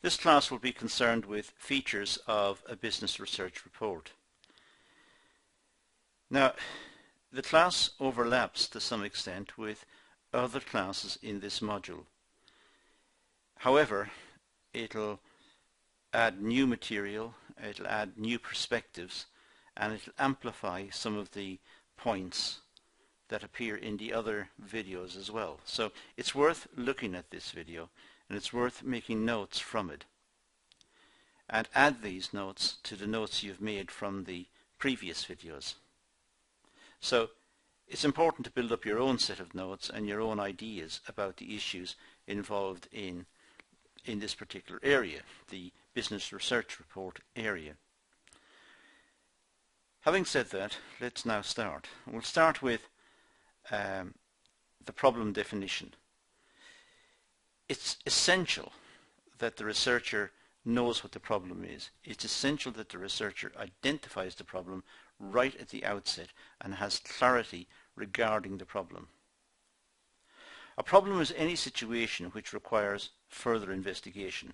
This class will be concerned with features of a business research report. Now, the class overlaps to some extent with other classes in this module. However, it'll add new material, it'll add new perspectives, and it'll amplify some of the points that appear in the other videos as well. So it's worth looking at this video, and it's worth making notes from it. And add these notes to the notes you've made from the previous videos. So it's important to build up your own set of notes and your own ideas about the issues involved in this particular area, the business research report area. Having said that, let's now start. We'll start with the problem definition. It's essential that the researcher knows what the problem is. It's essential that the researcher identifies the problem right at the outset and has clarity regarding the problem. A problem is any situation which requires further investigation.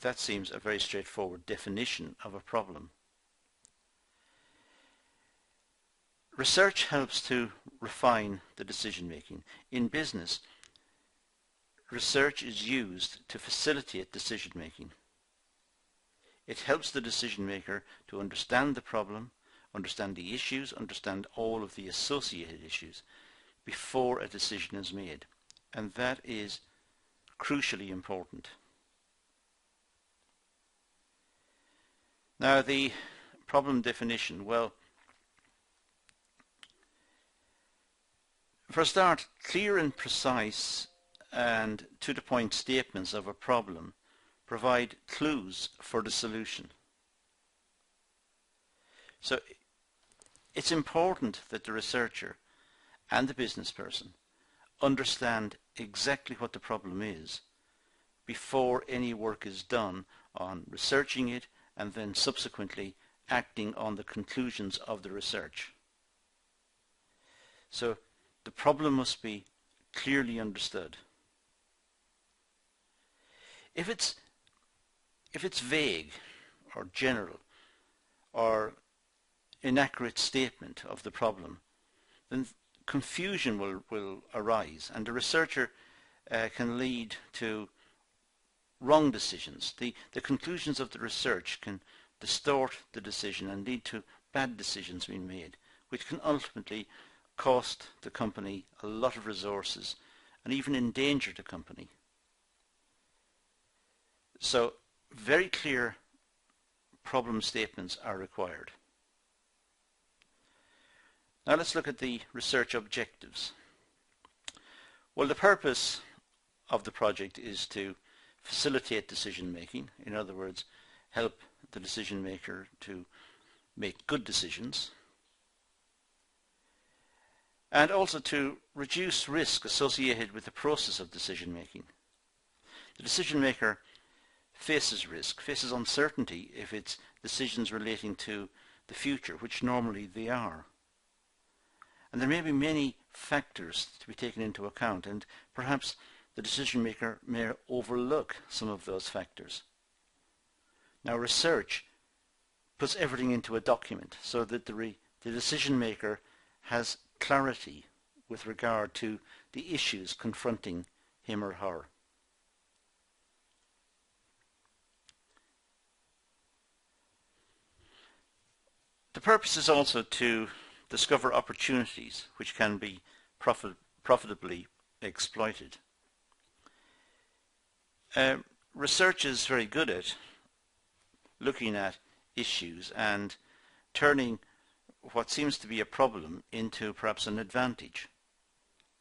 That seems a very straightforward definition of a problem. Research helps to refine the decision making. In business, research is used to facilitate decision making. It helps the decision maker to understand the problem, understand the issues, understand all of the associated issues before a decision is made. And that is crucially important. Now, the problem definition, well, for a start, clear and precise and to-the-point statements of a problem provide clues for the solution. So it's important that the researcher and the business person understand exactly what the problem is before any work is done on researching it and then subsequently acting on the conclusions of the research. So the problem must be clearly understood. If it's vague or general or inaccurate statement of the problem, then confusion will arise, and the researcher can lead to wrong decisions. The conclusions of the research can distort the decision and lead to bad decisions being made, which can ultimately cost the company a lot of resources and even endanger the company. So very clear problem statements are required. Now let's look at the research objectives. Well, the purpose of the project is to facilitate decision making. In other words, help the decision maker to make good decisions, and also to reduce risk associated with the process of decision making. The decision maker faces risk, faces uncertainty if it's decisions relating to the future, which normally they are. And there may be many factors to be taken into account, and perhaps the decision maker may overlook some of those factors. Now, research puts everything into a document so that the decision maker has clarity with regard to the issues confronting him or her. The purpose is also to discover opportunities which can be profitably exploited. Research is very good at looking at issues and turning what seems to be a problem into perhaps an advantage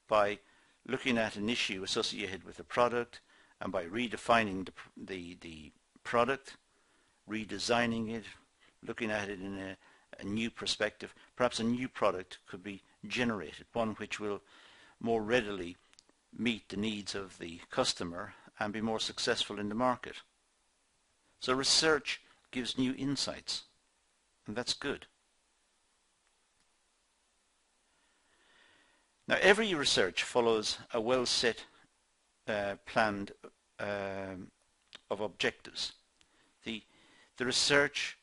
by looking at an issue associated with a product and by redefining the product, redesigning it, looking at it in a new perspective. Perhaps a new product could be generated, one which will more readily meet the needs of the customer and be more successful in the market. So research gives new insights, and that's good. Now, every research follows a well set planned of of objectives. The research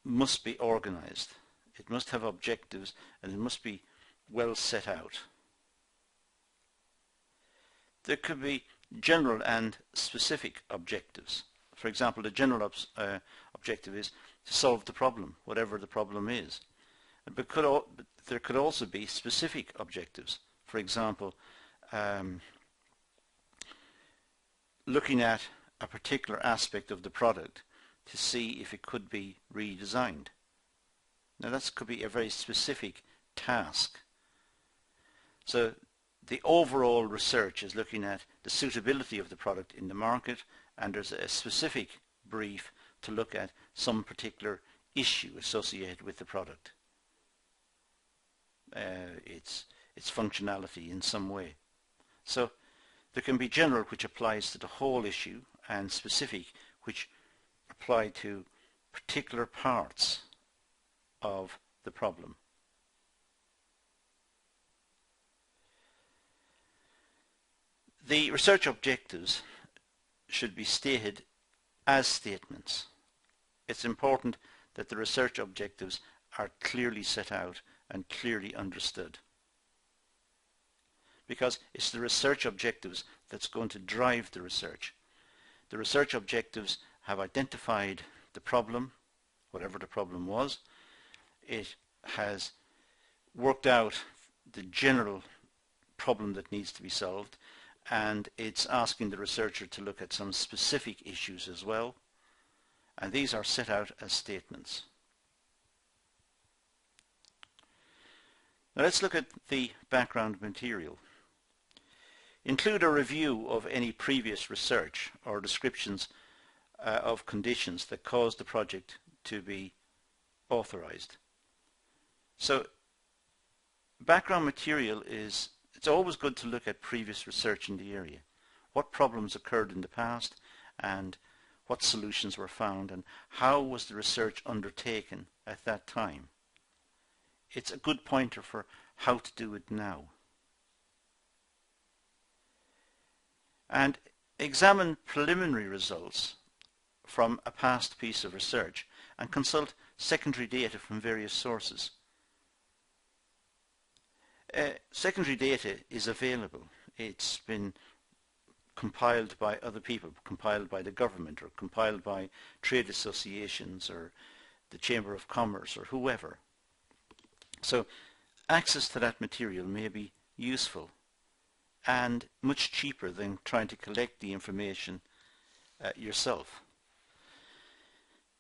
must be organized. It must have objectives and it must be well set out. There could be general and specific objectives. For example, the general objective is to solve the problem, whatever the problem is. But there could also be specific objectives. For example, looking at a particular aspect of the product to see if it could be redesigned. Now that could be a very specific task. So the overall research is looking at the suitability of the product in the market, and there's a specific brief to look at some particular issue associated with the product. Its functionality in some way. So there can be general, which applies to the whole issue, and specific, which apply to particular parts of the problem. The research objectives should be stated as statements. It's important that the research objectives are clearly set out and clearly understood, because it's the research objectives that's going to drive the research. The research objectives have identified the problem, whatever the problem was. It has worked out the general problem that needs to be solved, and it's asking the researcher to look at some specific issues as well, and these are set out as statements. Now let's look at the background material. Include a review of any previous research or descriptions of conditions that caused the project to be authorized. So background material is, it's always good to look at previous research in the area. What problems occurred in the past and what solutions were found, and how was the research undertaken at that time. It's a good pointer for how to do it now. And examine preliminary results from a past piece of research and consult secondary data from various sources. Secondary data is available. It's been compiled by other people, compiled by the government, or compiled by trade associations or the Chamber of Commerce or whoever. So access to that material may be useful and much cheaper than trying to collect the information yourself.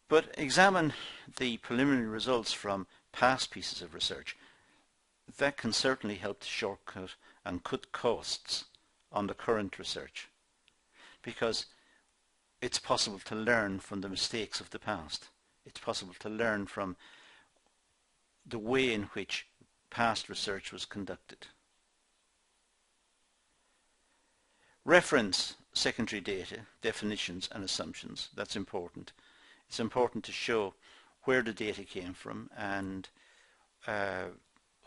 But examine the preliminary results from past pieces of research. That can certainly help to shortcut and cut costs on the current research, because it's possible to learn from the mistakes of the past. It's possible to learn from the way in which past research was conducted. Reference secondary data, definitions and assumptions. That's important. It's important to show where the data came from and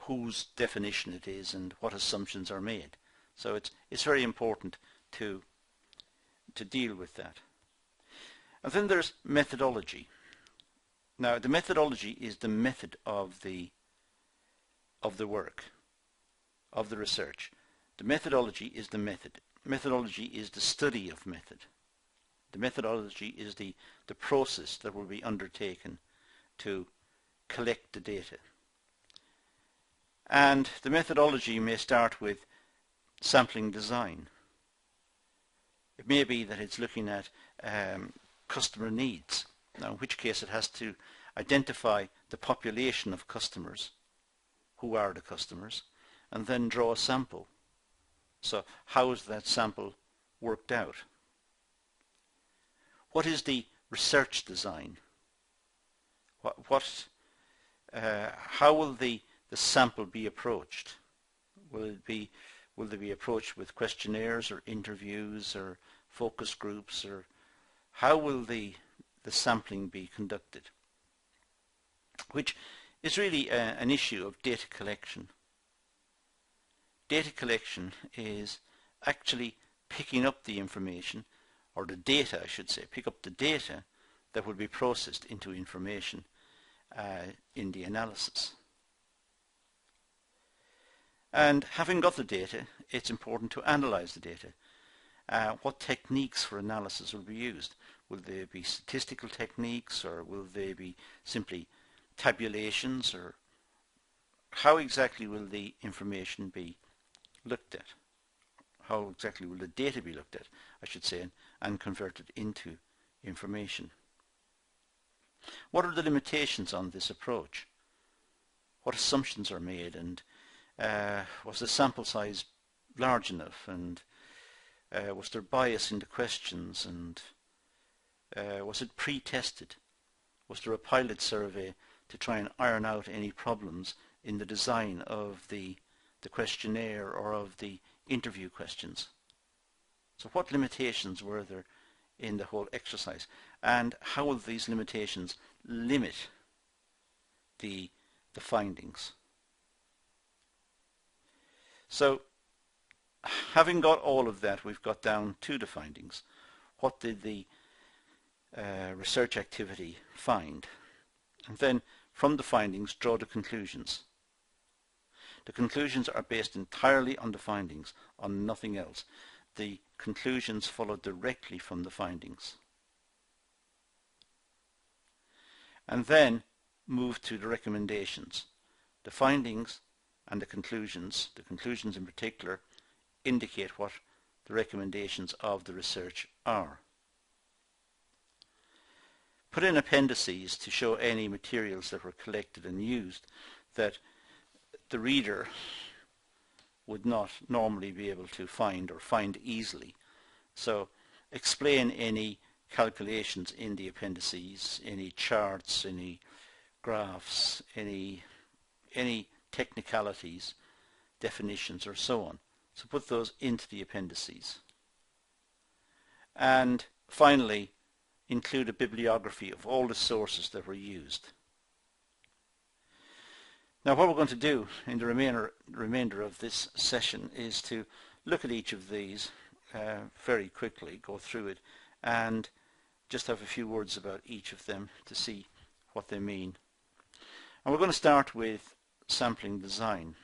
whose definition it is and what assumptions are made. So it's very important to deal with that. And then there's methodology. Now the methodology is the method of the work, of the research. The methodology is the method. Methodology is the study of method. The methodology is the process that will be undertaken to collect the data. And the methodology may start with sampling design. It may be that it's looking at customer needs. Now, in which case it has to identify the population of customers, who are the customers, and then draw a sample. So how is that sample worked out? What is the research design? How will the sample be approached? Will they be approached with questionnaires or interviews or focus groups, or how will the sampling be conducted? Which is really an issue of data collection. Data collection is actually picking up the information, or the data I should say, pick up the data that will be processed into information in the analysis. And having got the data, it's important to analyze the data. What techniques for analysis will be used? Will they be statistical techniques, or will they be simply tabulations, or how exactly will the information be looked at? How exactly will the data be looked at, I should say, and converted into information? What are the limitations on this approach? What assumptions are made, and was the sample size large enough, and was there bias in the questions, and was it pre-tested? Was there a pilot survey to try and iron out any problems in the design of the questionnaire or of the interview questions? So what limitations were there in the whole exercise, and how will these limitations limit the findings? So having got all of that, we've got down to the findings. What did the research activity find? And then from the findings draw the conclusions. The conclusions are based entirely on the findings, on nothing else. The conclusions follow directly from the findings. And then move to the recommendations. The findings and the conclusions in particular, indicate what the recommendations of the research are. Put in appendices to show any materials that were collected and used that the reader would not normally be able to find or find easily. So explain any calculations in the appendices, any charts, any graphs, any technicalities, definitions, or so on. So put those into the appendices. And finally, include a bibliography of all the sources that were used. Now what we're going to do in the remainder of this session is to look at each of these very quickly, go through it, and just have a few words about each of them to see what they mean. And we're going to start with sampling design.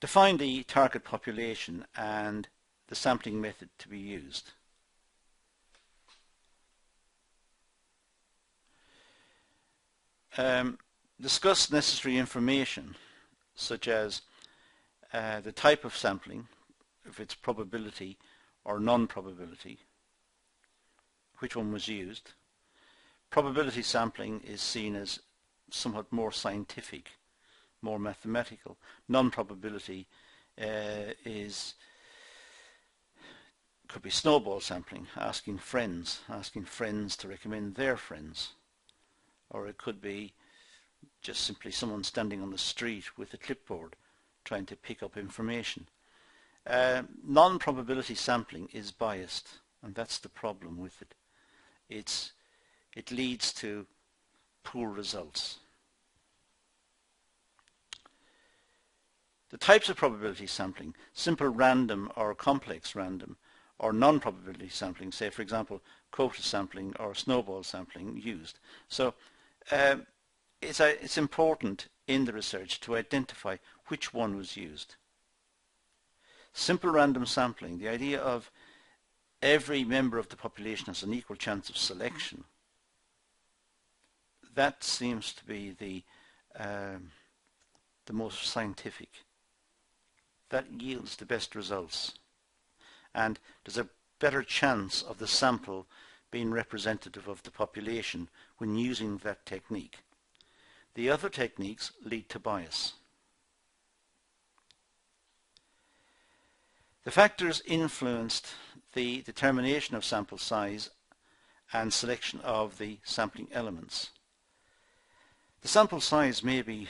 Define the target population and the sampling method to be used. Discuss necessary information such as the type of sampling, if it's probability or non-probability, which one was used. Probability sampling is seen as somewhat more scientific, more mathematical. Non-probability could be snowball sampling, asking friends to recommend their friends. Or it could be just simply someone standing on the street with a clipboard trying to pick up information. Non-probability sampling is biased, and that's the problem with it. It leads to poor results. The types of probability sampling, simple random or complex random, or non-probability sampling, say for example quota sampling or snowball sampling used. So it's important in the research to identify which one was used. Simple random sampling, the idea of every member of the population has an equal chance of selection, that seems to be the most scientific. That yields the best results, and there's a better chance of the sample being representative of the population when using that technique. The other techniques lead to bias. The factors influenced the determination of sample size and selection of the sampling elements. The sample size may be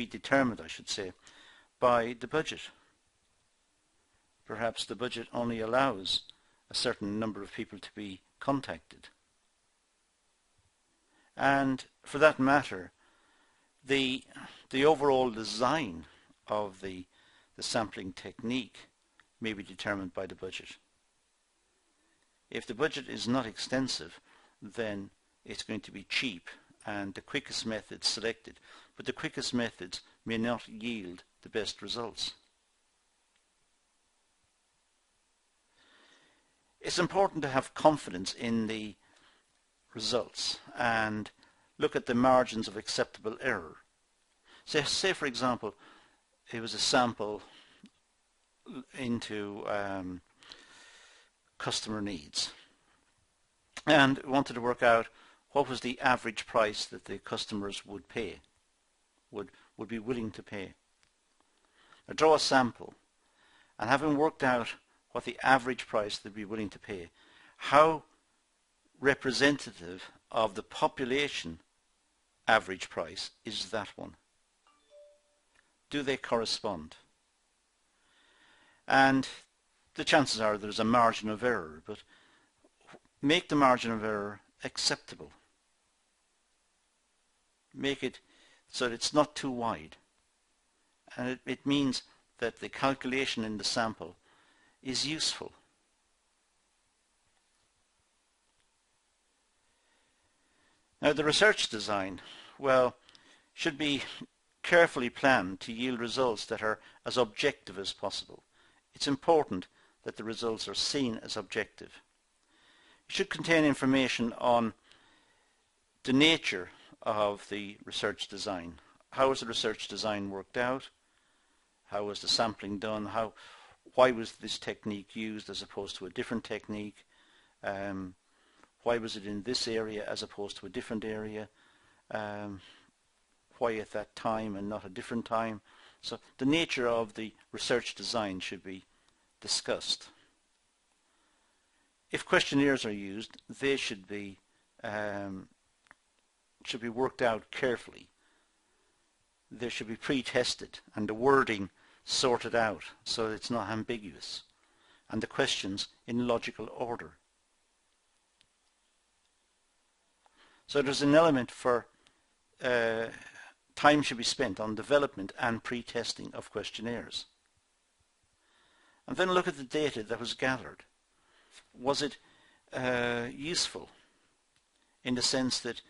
determined, I should say, by the budget. Perhaps the budget only allows a certain number of people to be contacted. And for that matter, the overall design of the sampling technique may be determined by the budget. If the budget is not extensive, then it's going to be cheap and the quickest method selected, but the quickest methods may not yield the best results. It's important to have confidence in the results and look at the margins of acceptable error. Say for example, it was a sample into customer needs and wanted to work out what was the average price that the customers would pay, would be willing to pay. Now draw a sample, and having worked out what the average price they'd be willing to pay, how representative of the population average price is that one? Do they correspond? And the chances are there's a margin of error, but make the margin of error acceptable. Make it so that it's not too wide. And it means that the calculation in the sample is useful. Now the research design, well, should be carefully planned to yield results that are as objective as possible. It's important that the results are seen as objective. It should contain information on the nature of the research design. How was the research design worked out? How was the sampling done? Why was this technique used as opposed to a different technique? Why was it in this area as opposed to a different area? Why at that time and not a different time? So the nature of the research design should be discussed. If questionnaires are used, they should be worked out carefully. They should be pre-tested and the wording sorted out so it's not ambiguous, and the questions in logical order. So there's an element for time should be spent on development and pre-testing of questionnaires. And then look at the data that was gathered. Was it useful in the sense that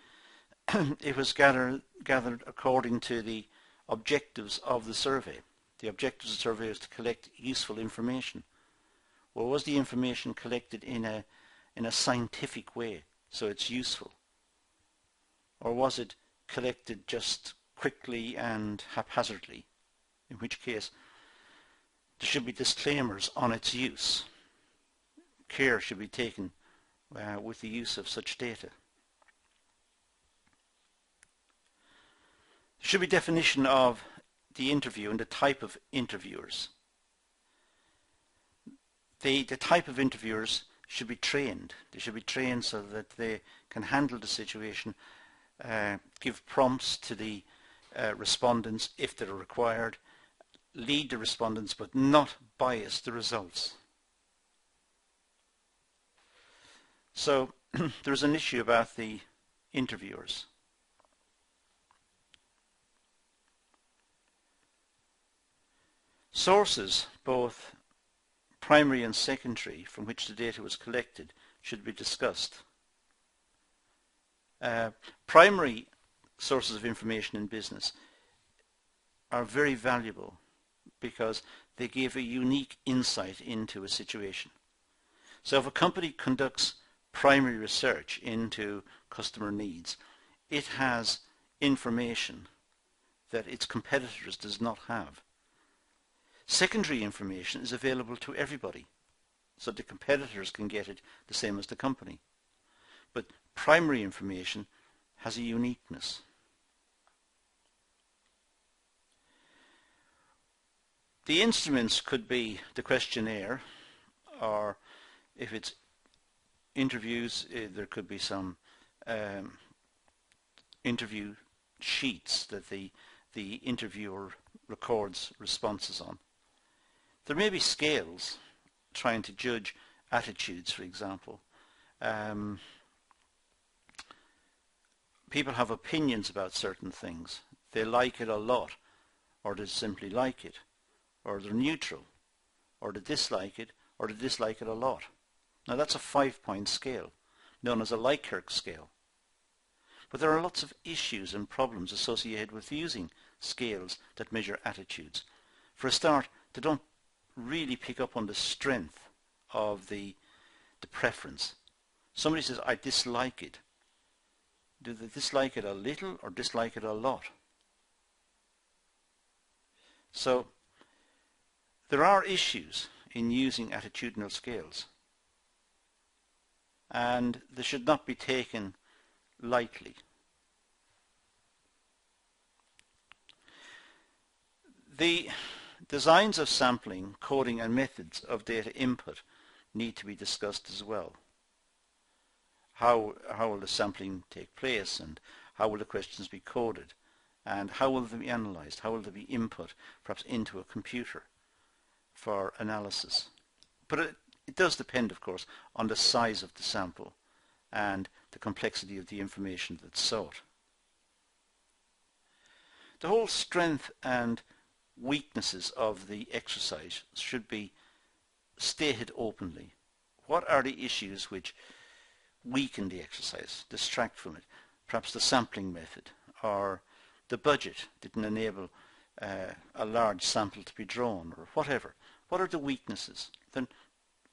it was gathered according to the objectives of the survey? The objectives of the survey is to collect useful information. Or was the information collected in a scientific way, so it's useful? Or was it collected just quickly and haphazardly, in which case there should be disclaimers on its use. Care should be taken with the use of such data. There should be definition of the interview and the type of interviewers. The type of interviewers should be trained. They should be trained so that they can handle the situation, give prompts to the respondents if they're required, lead the respondents but not bias the results. So there's an issue about the interviewers. Sources, both primary and secondary, from which the data was collected, should be discussed. Primary sources of information in business are very valuable because they give a unique insight into a situation. So if a company conducts primary research into customer needs, it has information that its competitors does not have. Secondary information is available to everybody, so the competitors can get it the same as the company. But primary information has a uniqueness. The instruments could be the questionnaire, or if it's interviews, there could be some interview sheets that the interviewer records responses on. There may be scales trying to judge attitudes, for example. People have opinions about certain things. They like it a lot, or they simply like it, or they're neutral, or they dislike it, or they dislike it a lot. Now that's a 5-point scale, known as a Likert scale. But there are lots of issues and problems associated with using scales that measure attitudes. For a start, they don't really pick up on the strength of the preference. Somebody says, I dislike it. Do they dislike it a little or dislike it a lot? So there are issues in using attitudinal scales, and they should not be taken lightly. The designs of sampling, coding and methods of data input need to be discussed as well. How will the sampling take place, and how will the questions be coded, and how will they be analysed, how will they be input perhaps into a computer for analysis. But it does depend, of course, on the size of the sample and the complexity of the information that's sought. The whole strength and weaknesses of the exercise should be stated openly. What are the issues which weaken the exercise, distract from it? Perhaps the sampling method, or the budget didn't enable a large sample to be drawn, or whatever. What are the weaknesses? Then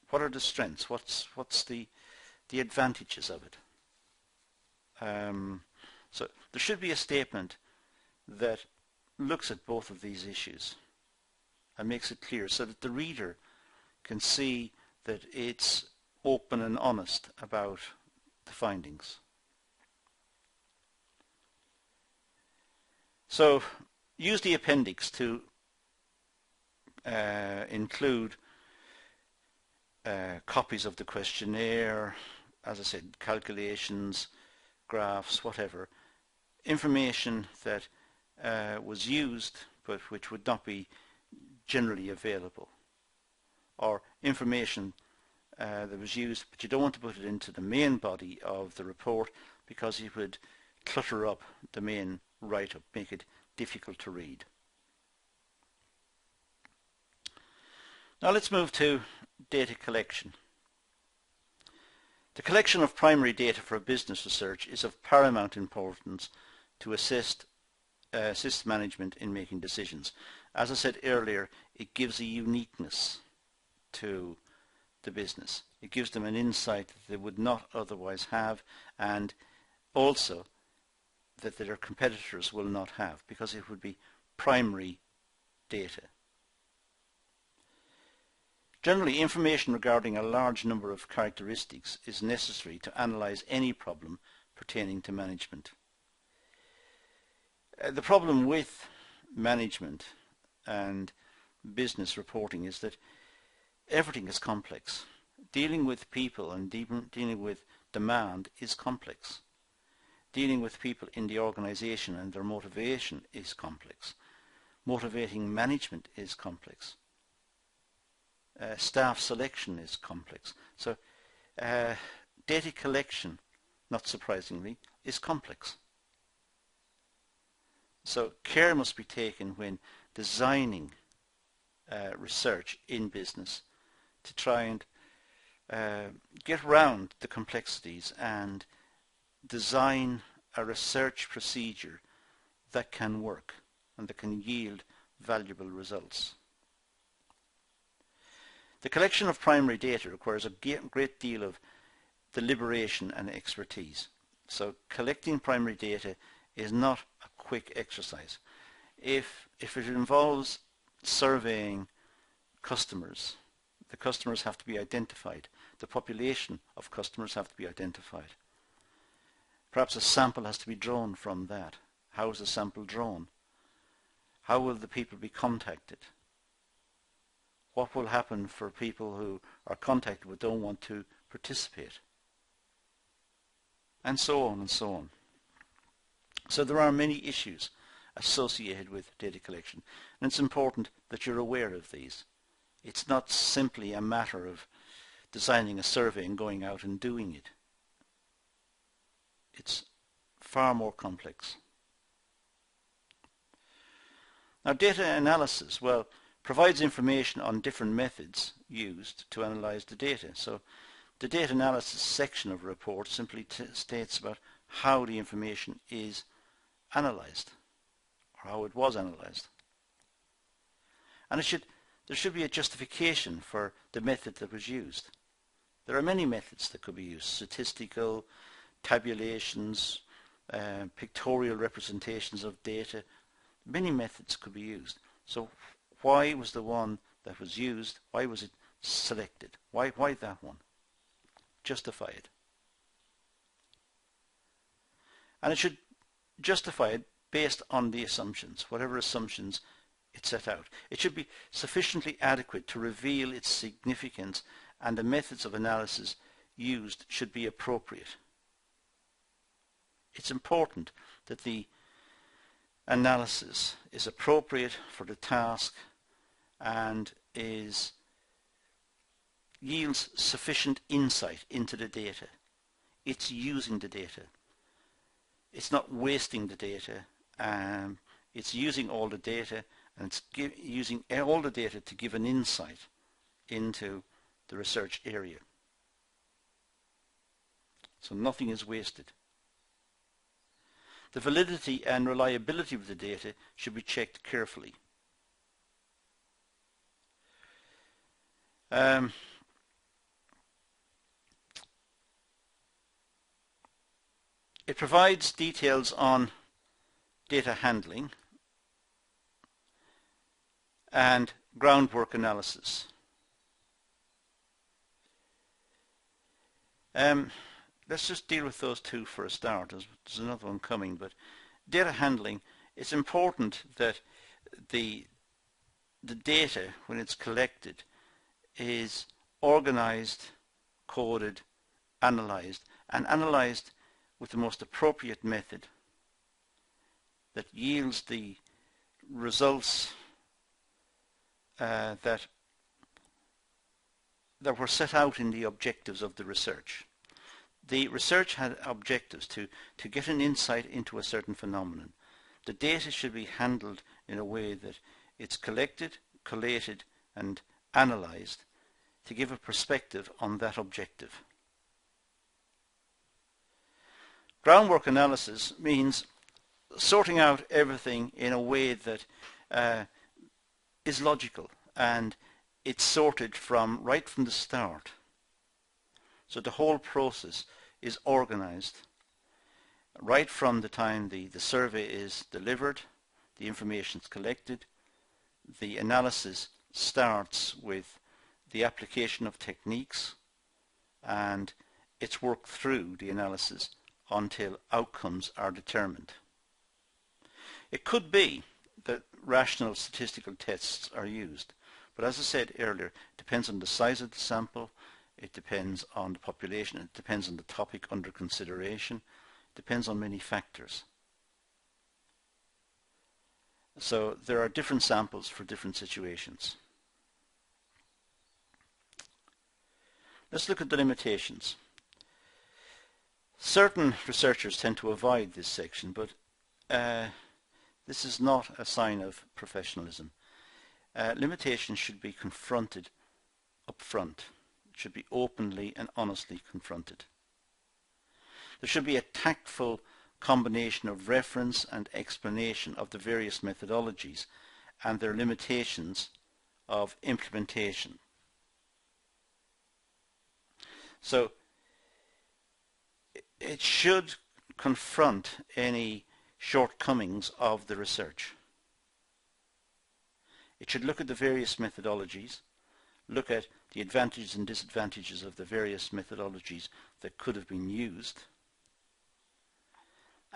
what are the strengths? What's the advantages of it? So there should be a statement that looks at both of these issues and makes it clear so that the reader can see that it's open and honest about the findings. So use the appendix to include copies of the questionnaire, as I said, calculations, graphs, whatever, information that was used but which would not be generally available, or information that was used but you don't want to put it into the main body of the report because it would clutter up the main write-up, make it difficult to read. Now let's move to data collection. The collection of primary data for business research is of paramount importance to assist management in making decisions. As I said earlier, it gives a uniqueness to the business. It gives them an insight that they would not otherwise have, and also that their competitors will not have, because it would be primary data. Generally, information regarding a large number of characteristics is necessary to analyze any problem pertaining to management. The problem with management and business reporting is that everything is complex. Dealing with people and dealing with demand is complex. Dealing with people in the organization and their motivation is complex. Motivating management is complex. Staff selection is complex. So data collection, not surprisingly, is complex. So care must be taken when designing research in business to try and get around the complexities and design a research procedure that can work and that can yield valuable results. The collection of primary data requires a great deal of deliberation and expertise. So collecting primary data is not a quick exercise. If it involves surveying customers, the customers have to be identified. The population of customers have to be identified. Perhaps a sample has to be drawn from that. How is the sample drawn? How will the people be contacted? What will happen for people who are contacted but don't want to participate? And so on and so on. So there are many issues associated with data collection, and it's important that you're aware of these. It's not simply a matter of designing a survey and going out and doing it. It's far more complex. Now, data analysis, well, provides information on different methods used to analyze the data. So the data analysis section of a report simply states about how the information is analyzed, or how it was analyzed. And there should be a justification for the method that was used. There are many methods that could be used: statistical, tabulations, pictorial representations of data. Many methods could be used. So why was the one that was used, why was it selected? Why that one? Justify it. And it should justify it based on the assumptions, whatever assumptions it set out. It should be sufficiently adequate to reveal its significance, and the methods of analysis used should be appropriate. It's important that the analysis is appropriate for the task and yields sufficient insight into the data. It's using the data. It's not wasting the data. It's using all the data, and it's using all the data to give an insight into the research area. So nothing is wasted. The validity and reliability of the data should be checked carefully. It provides details on data handling and groundwork analysis. Let's just deal with those two for a start. There's another one coming, but data handling, it's important that the data, when it's collected, is organized, coded, analyzed, and analyzed with the most appropriate method that yields the results that were set out in the objectives of the research. The research had objectives to get an insight into a certain phenomenon. The data should be handled in a way that it's collected, collated, and analyzed to give a perspective on that objective. Groundwork analysis means sorting out everything in a way that is logical, and it's sorted right from the start. So the whole process is organized right from the time the survey is delivered, the information is collected, the analysis starts with the application of techniques, and it's worked through the analysis until outcomes are determined. It could be that rational statistical tests are used, but as I said earlier, it depends on the size of the sample, it depends on the population, it depends on the topic under consideration, it depends on many factors. So there are different samples for different situations. Let's look at the limitations. Certain researchers tend to avoid this section, but this is not a sign of professionalism. Limitations should be confronted up front. It should be openly and honestly confronted. There should be a tactful combination of reference and explanation of the various methodologies and their limitations of implementation. So it should confront any shortcomings of the research. It should look at the various methodologies, look at the advantages and disadvantages of the various methodologies that could have been used,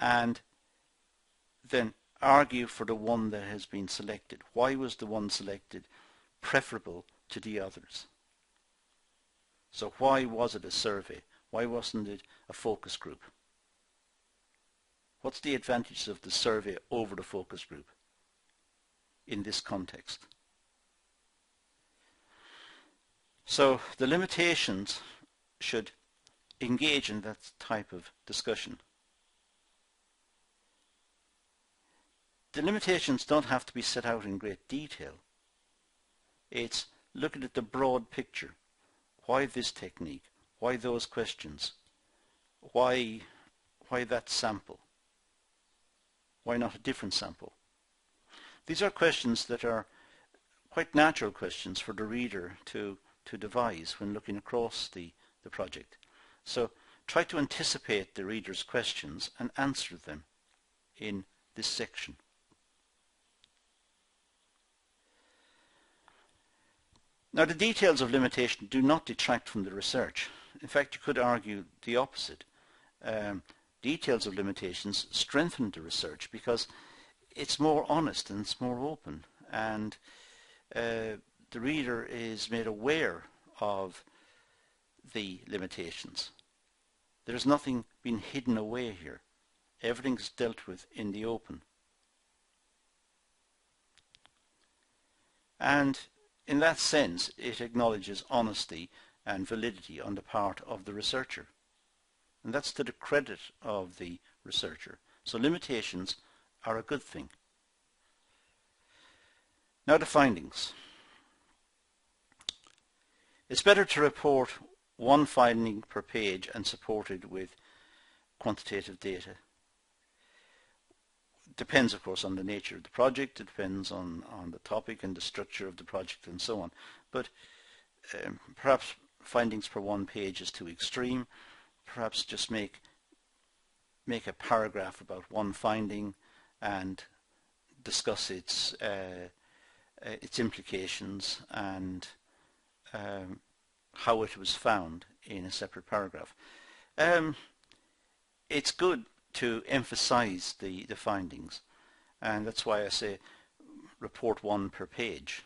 and then argue for the one that has been selected. Why was the one selected preferable to the others? So why was it a survey? Why wasn't it a focus group? What's the advantages of the survey over the focus group in this context? So the limitations should engage in that type of discussion. The limitations don't have to be set out in great detail, It's looking at the broad picture. Why this technique? Why those questions? Why that sample? Why not a different sample? These are questions that are quite natural questions for the reader to devise when looking across the project. So try to anticipate the reader's questions and answer them in this section. Now, the details of limitation do not detract from the research. In fact, you could argue the opposite. Details of limitations strengthen the research because it's more honest and it's more open, and the reader is made aware of the limitations. There's nothing being hidden away here. Everything's dealt with in the open. And in that sense, it acknowledges honesty and validity on the part of the researcher. And that's to the credit of the researcher. So limitations are a good thing. Now the findings. It's better to report one finding per page and support it with quantitative data. Depends, of course, on the nature of the project. It depends on the topic and the structure of the project and so on. But perhaps findings per one page is too extreme. Perhaps just make a paragraph about one finding and discuss its implications and how it was found in a separate paragraph. It's good to emphasize the findings, and that's why I say report one per page.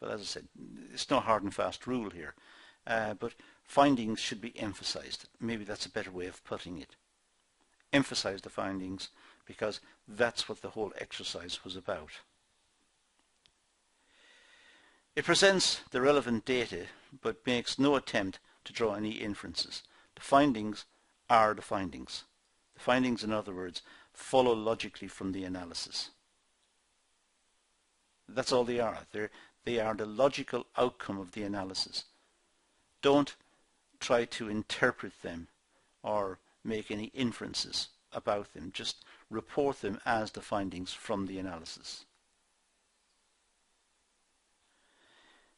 But as I said, it's no hard and fast rule here, but findings should be emphasized. Maybe that's a better way of putting it. Emphasize the findings because that's what the whole exercise was about. It presents the relevant data but makes no attempt to draw any inferences. The findings are the findings. The findings, in other words, follow logically from the analysis. That's all they are. They are the logical outcome of the analysis. Don't try to interpret them or make any inferences about them. Just report them as the findings from the analysis.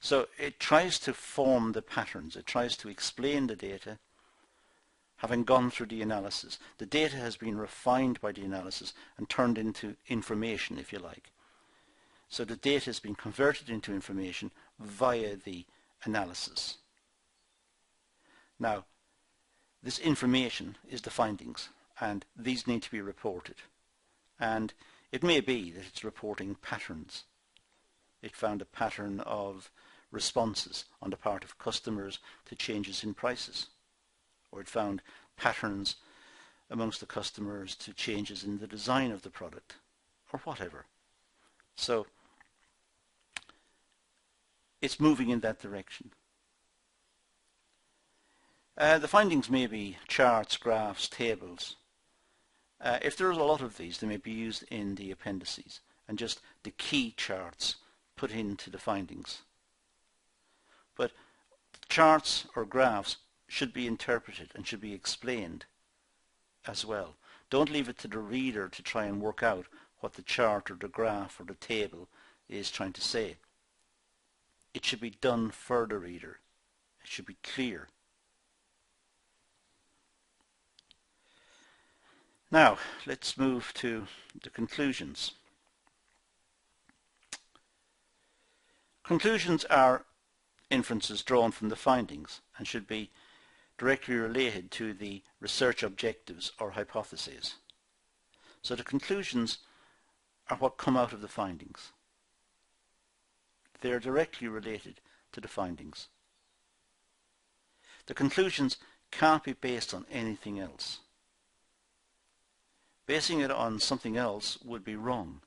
So it tries to form the patterns. It tries to explain the data, having gone through the analysis. The data has been refined by the analysis and turned into information, if you like. So the data has been converted into information via the analysis. Now, this information is the findings, and these need to be reported. And it may be that it's reporting patterns. It found a pattern of responses on the part of customers to changes in prices, or it found patterns amongst the customers to changes in the design of the product, or whatever. So it's moving in that direction. The findings may be charts, graphs, tables. If there are a lot of these, they may be used in the appendices and just the key charts put into the findings. But charts or graphs should be interpreted and should be explained as well. Don't leave it to the reader to try and work out what the chart or the graph or the table is trying to say. It should be done for the reader. It should be clear. Now, let's move to the conclusions. Conclusions are inferences drawn from the findings and should be directly related to the research objectives or hypotheses. So the conclusions are what come out of the findings. They are directly related to the findings. The conclusions can't be based on anything else. Basing it on something else would be wrong,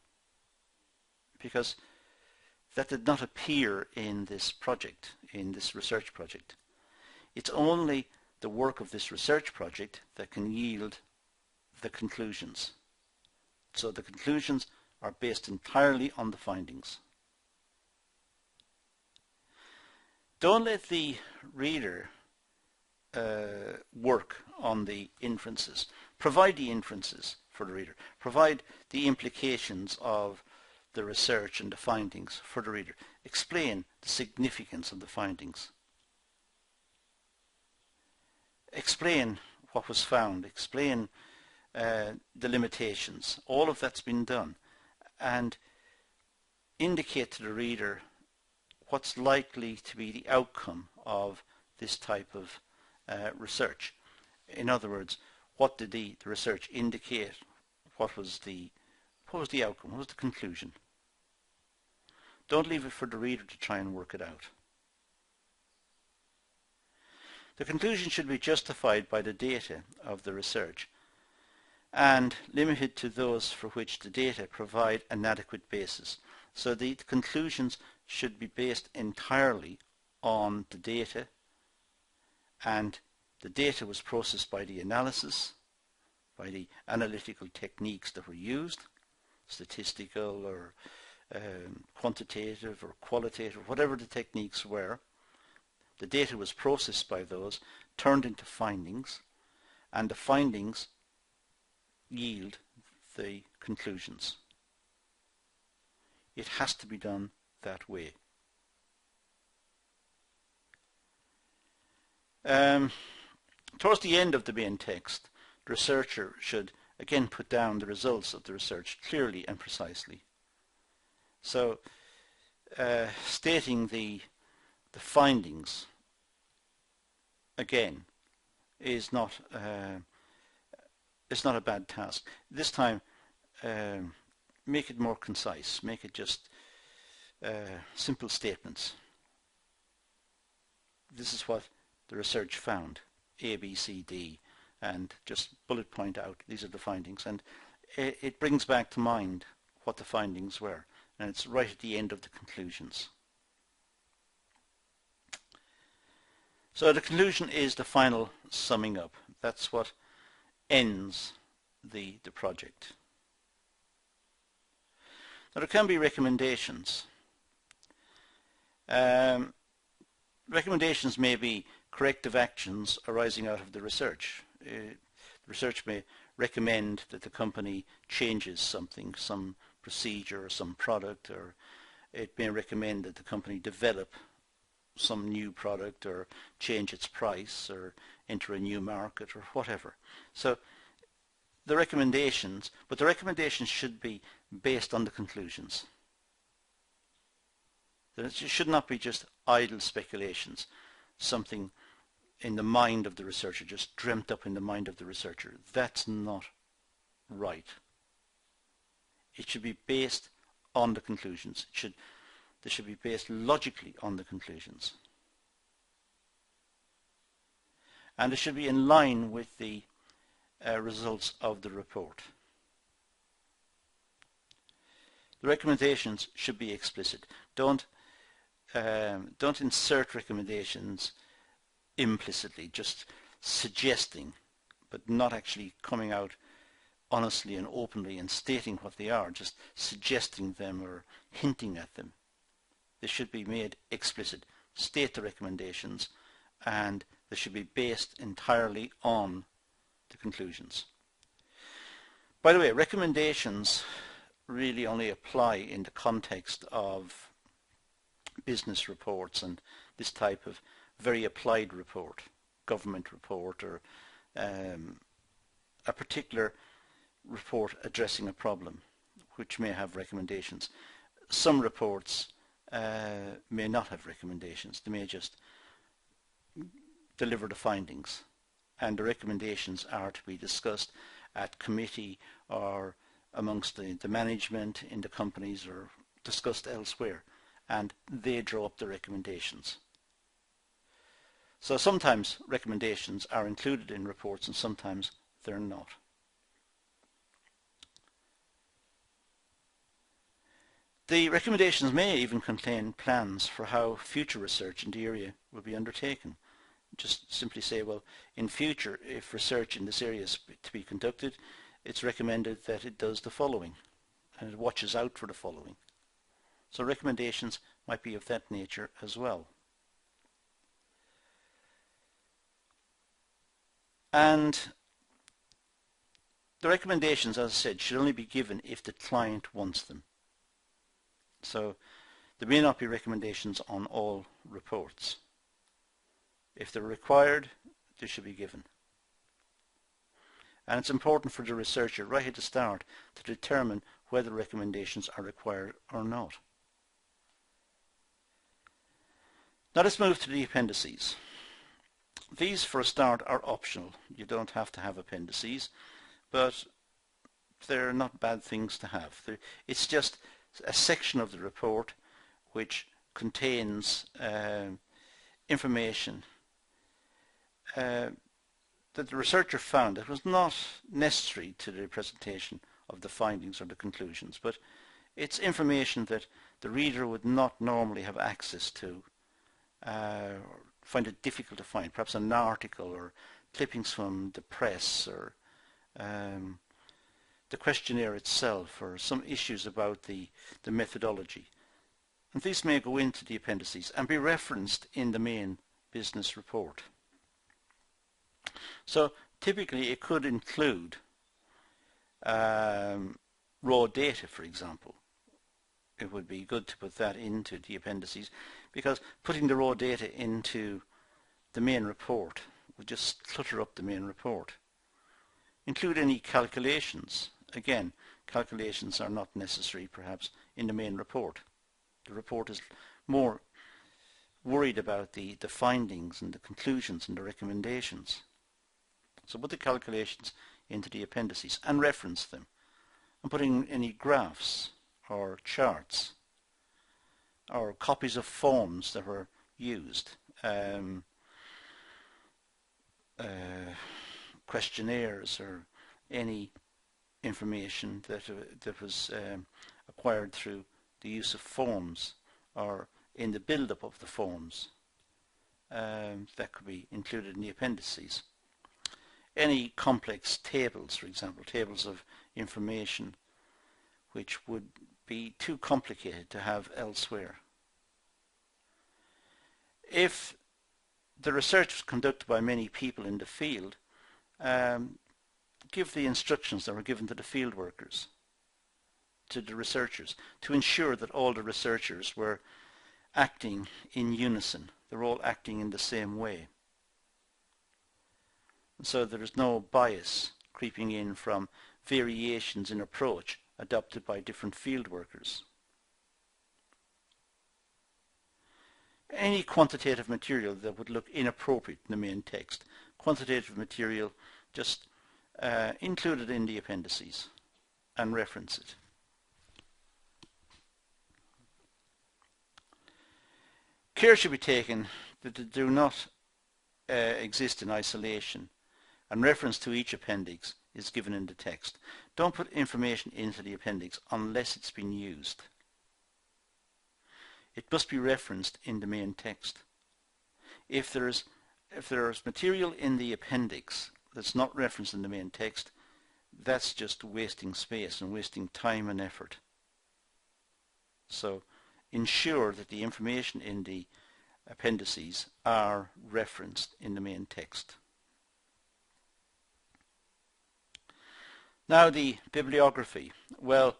because that did not appear in this project, in this research project. It's only the work of this research project that can yield the conclusions. So the conclusions are based entirely on the findings. Don't let the reader work on the inferences. Provide the inferences for the reader. Provide the implications of the research and the findings for the reader. Explain the significance of the findings. Explain what was found. Explain the limitations. All of that's been done. And indicate to the reader what's likely to be the outcome of this type of research. In other words, what did the research indicate? What was the outcome? What was the conclusion? Don't leave it for the reader to try and work it out. The conclusion should be justified by the data of the research and limited to those for which the data provide an adequate basis. So the conclusions should be based entirely on the data, and the data was processed by the analysis, by the analytical techniques that were used, statistical or quantitative or qualitative, whatever the techniques were. The data was processed by those, turned into findings, and the findings yield the conclusions. It has to be done that way. Towards the end of the main text, the researcher should again put down the results of the research clearly and precisely. So stating the findings again is not it's not a bad task. This time make it more concise, make it just simple statements. This is what the research found, A, B, C, D, and just bullet point out these are the findings, and it brings back to mind what the findings were, and it's right at the end of the conclusions. So the conclusion is the final summing up. That's what ends the project. Now there can be recommendations. Recommendations may be corrective actions arising out of the research. The research may recommend that the company changes something, some procedure or some product, or it may recommend that the company develop some new product or change its price or enter a new market or whatever. So the recommendations, but the recommendations should be based on the conclusions. It should not be just idle speculations, something in the mind of the researcher, just dreamt up in the mind of the researcher. That's not right. It should be based on the conclusions. They should be based logically on the conclusions. And it should be in line with the results of the report. The recommendations should be explicit. Don't insert recommendations implicitly, just suggesting, but not actually coming out honestly and openly and stating what they are, just suggesting them or hinting at them. They should be made explicit. State the recommendations, and they should be based entirely on the conclusions. By the way, recommendations really only apply in the context of business reports and this type of very applied report, government report, or a particular report addressing a problem, which may have recommendations. Some reports may not have recommendations. They may just deliver the findings, and the recommendations are to be discussed at committee or amongst the management in the companies or discussed elsewhere, and they draw up the recommendations. So sometimes recommendations are included in reports and sometimes they're not. The recommendations may even contain plans for how future research in the area will be undertaken. Just simply say, well, in future, if research in this area is to be conducted, it's recommended that it does the following, and it watches out for the following. So recommendations might be of that nature as well. And the recommendations, as I said, should only be given if the client wants them. So there may not be recommendations on all reports. If they're required, they should be given. And it's important for the researcher right at the start to determine whether recommendations are required or not. Now let's move to the appendices. These, for a start, are optional. You don't have to have appendices, but they're not bad things to have. It's just a section of the report which contains information that the researcher found that was not necessary to the presentation of the findings or the conclusions, but it's information that the reader would not normally have access to, find it difficult to find, perhaps an article or clippings from the press or the questionnaire itself or some issues about the methodology. And these may go into the appendices and be referenced in the main business report. So typically it could include raw data, for example. It would be good to put that into the appendices, because putting the raw data into the main report would just clutter up the main report. Include any calculations. Again, calculations are not necessary perhaps in the main report. The report is more worried about the findings and the conclusions and the recommendations. So put the calculations into the appendices and reference them, and put in any graphs or charts or copies of forms that were used, questionnaires or any information that was acquired through the use of forms or in the build-up of the forms. That could be included in the appendices. Any complex tables, for example, tables of information which would be too complicated to have elsewhere. If the research was conducted by many people in the field, give the instructions that were given to the field workers, to the researchers, to ensure that all the researchers were acting in unison. They're all acting in the same way. So there is no bias creeping in from variations in approach adopted by different field workers. Any quantitative material that would look inappropriate in the main text, quantitative material, just include it in the appendices and reference it. Care should be taken that they do not exist in isolation, and reference to each appendix is given in the text. Don't put information into the appendix unless it's been used. It must be referenced in the main text. If there's material in the appendix that's not referenced in the main text, that's just wasting space and wasting time and effort. So ensure that the information in the appendices are referenced in the main text. Now the bibliography. Well,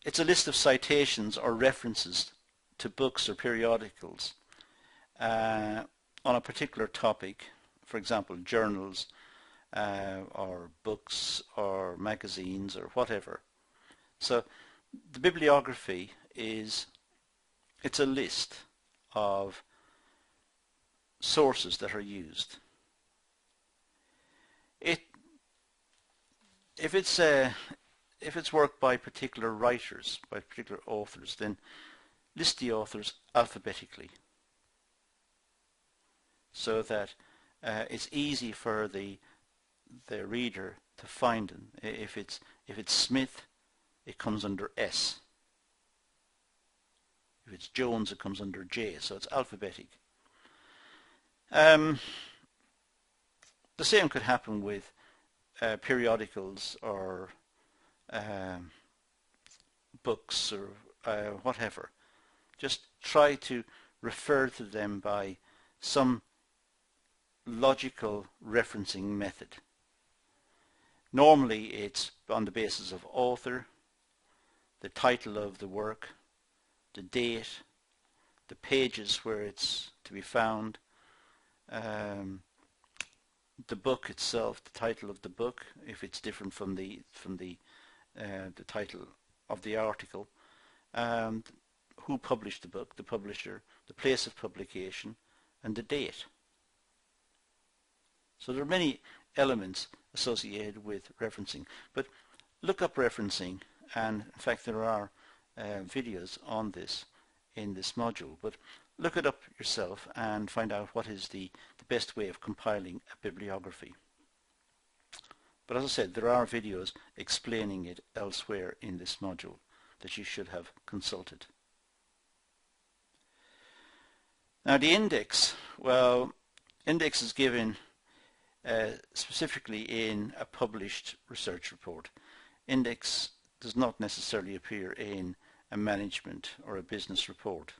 it's a list of citations or references to books or periodicals on a particular topic, for example journals or books or magazines or whatever. So the bibliography it's a list of sources that are used. If it's work by particular writers, by particular authors, then list the authors alphabetically, so that it's easy for the reader to find them. If it's Smith, it comes under S. If it's Jones, it comes under J. So it's alphabetic. The same could happen with periodicals or books or whatever. Just try to refer to them by some logical referencing method. Normally it's on the basis of author, the title of the work, the date, the pages where it's to be found, the book itself, the title of the book, if it's different from the title of the article, who published the book, the publisher, the place of publication, and the date. So there are many elements associated with referencing. But look up referencing, and in fact there are videos on this in this module. But look it up yourself and find out what is the best way of compiling a bibliography. But as I said, there are videos explaining it elsewhere in this module that you should have consulted. Now the index, well, index is given specifically in a published research report. Index does not necessarily appear in a management or a business report.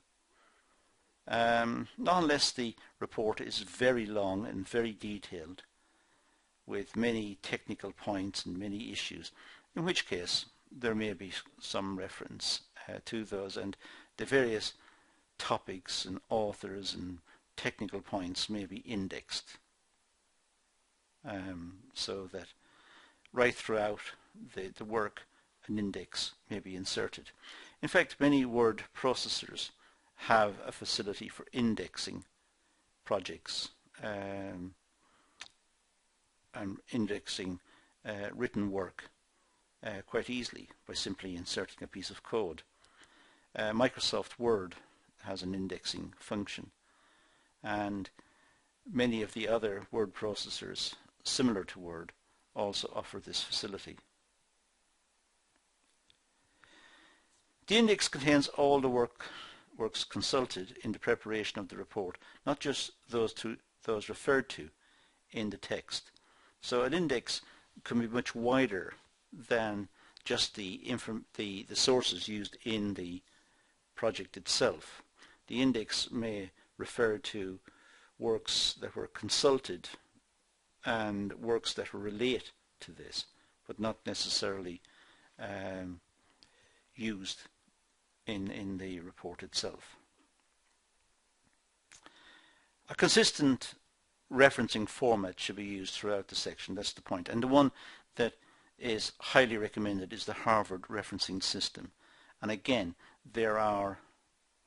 Not unless the report is very long and very detailed with many technical points and many issues, in which case there may be some reference to those, and the various topics and authors and technical points may be indexed, so that right throughout the work an index may be inserted. In fact, many word processors have a facility for indexing projects and indexing written work quite easily by simply inserting a piece of code. Microsoft Word has an indexing function, and many of the other word processors similar to Word also offer this facility. The index contains all the works consulted in the preparation of the report, not just those referred to in the text. So an index can be much wider than just the sources used in the project itself. The index may refer to works that were consulted and works that relate to this, but not necessarily used in the report itself. A consistent referencing format should be used throughout the section. That's the point. And the one that is highly recommended is the Harvard referencing system. And again, there are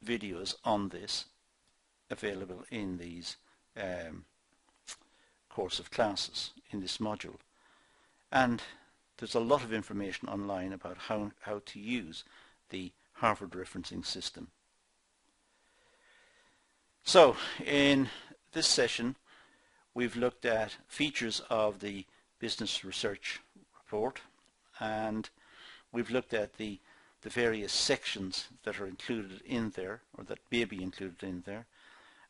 videos on this available in these course of classes in this module. And there's a lot of information online about how to use the Harvard referencing system. So in this session we've looked at features of the business research report, and we've looked at the various sections that are included in there, or that may be included in there,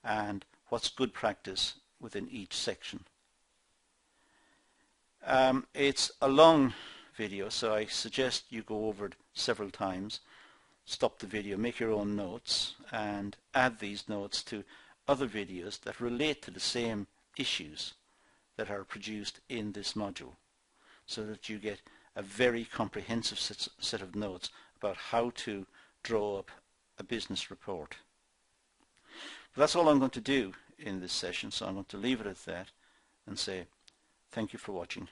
and what's good practice within each section. It's a long video, so I suggest you go over it several times, stop the video, make your own notes, and add these notes to other videos that relate to the same issues that are produced in this module, so that you get a very comprehensive set of notes about how to draw up a business report. But that's all I'm going to do in this session, so I'm going to leave it at that and say thank you for watching.